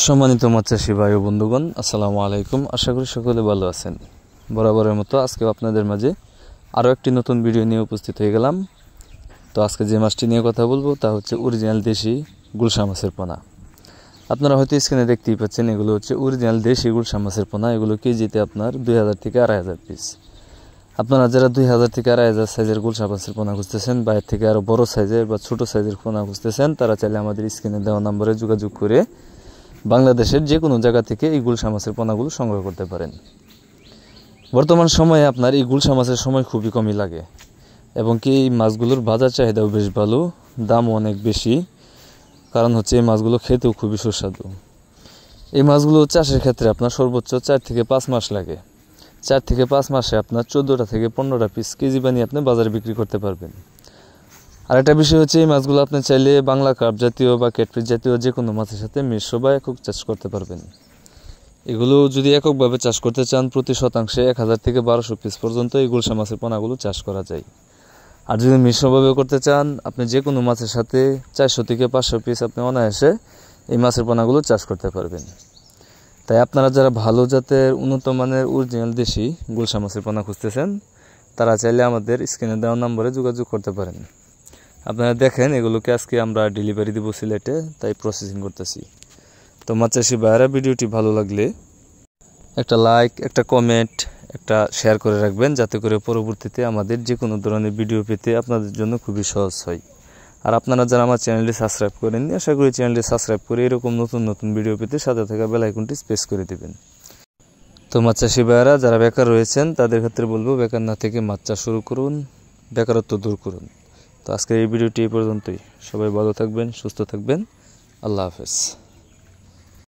সম্মানিত মাছ চাষী ভাই ও বন্ধুগণ, আসসালামু আলাইকুম। আশা করি সকলে ভালো আছেন। বরাবরের মতো আজকেও আপনাদের মাঝে আরও একটি নতুন ভিডিও নিয়ে উপস্থিত হয়ে গেলাম। তো আজকে যে মাছটি নিয়ে কথা বলবো তা হচ্ছে অরিজিনাল দেশি গুলশা মাছের পোনা। আপনারা হয়তো স্ক্রিনে দেখতেই পাচ্ছেন, এগুলো হচ্ছে অরিজিনাল দেশি গুলশা মাছের পোনা। এগুলো কেজিতে আপনার 2000 থেকে 2500 পিস। আপনারা যারা 2000 থেকে 2500 সাইজের গুলশা মাছের পোনা খুঁজতেছেন, বাইরের থেকে আরও বড় সাইজের বা ছোটো সাইজের পোনা খুঁজতেছেন, তারা চাইলে আমাদের স্ক্রিনে দেওয়া নম্বরে যোগাযোগ করে বাংলাদেশের যে কোনো জায়গা থেকে এই গুলশা মাছের পোনাগুলো সংগ্রহ করতে পারেন। বর্তমান সময়ে আপনার এই গুলশা মাছের সময় খুবই কমই লাগে এবং কি এই মাছগুলোর বাজার চাহিদাও বেশ ভালো, দামও অনেক বেশি। কারণ হচ্ছে এই মাছগুলো খেতেও খুবই সুস্বাদু। এই মাছগুলো চাষের ক্ষেত্রে আপনার সর্বোচ্চ 4 থেকে 5 মাস লাগে। 4 থেকে 5 মাসে আপনার 14টা থেকে 15টা পিস কেজি বানিয়ে আপনি বাজারে বিক্রি করতে পারবেন। আর একটা বিষয় হচ্ছে, এই মাছগুলো আপনি চাইলে বাংলা কার্প জাতীয় বা ক্যাটফিশ জাতীয় যে কোনো মাছের সাথে মিশ্র বা একক চাষ করতে পারবেন। এগুলো যদি এককভাবে চাষ করতে চান, প্রতি শতাংশে 1000 থেকে 1200 পিস পর্যন্ত এই গুলশা মাছের পোনাগুলো চাষ করা যায়। আর যদি মিশ্রভাবে করতে চান, আপনি যে কোনো মাছের সাথে 400 থেকে 500 পিস আপনি অনায়াসে এই মাছের পোনাগুলো চাষ করতে পারবেন। তাই আপনারা যারা ভালো জাতের উন্নত মানের অরিজিনাল দেশি গুলশা মাছের পোনা খুঁজতেছেন, তারা চাইলে আমাদের স্ক্রিনে দেওয়া নম্বরে যোগাযোগ করতে পারেন। আপনারা দেখেন, এগুলোকে আজকে আমরা ডেলিভারি দেবো সিলেটে, তাই প্রসেসিং করতেছি। তো মাছ চাষি ভাইয়েরা, ভিডিওটি ভালো লাগলে একটা লাইক, একটা কমেন্ট, একটা শেয়ার করে রাখবেন, যাতে করে পরবর্তীতে আমাদের যে কোনো ধরনের ভিডিও পেতে আপনাদের জন্য খুবই সহজ হয়। আর আপনারা যারা আমার চ্যানেলটি সাবস্ক্রাইব করেননি, আশা করি চ্যানেলটি সাবস্ক্রাইব করে এরকম নতুন নতুন ভিডিও পেতে সাথে থাকা বেল আইকনটি প্রেস করে দেবেন। তো মাছ চাষি ভাইয়েরা যারা বেকার রয়েছেন, তাদের ক্ষেত্রে বলবো, বেকার না থেকে মাছ চাষ শুরু করুন, বেকারত্ব দূর করুন। তো আজকের এই ভিডিওটি এই পর্যন্তই। সবাই ভালো থাকবেন, সুস্থ থাকবেন। আল্লাহ হাফেজ।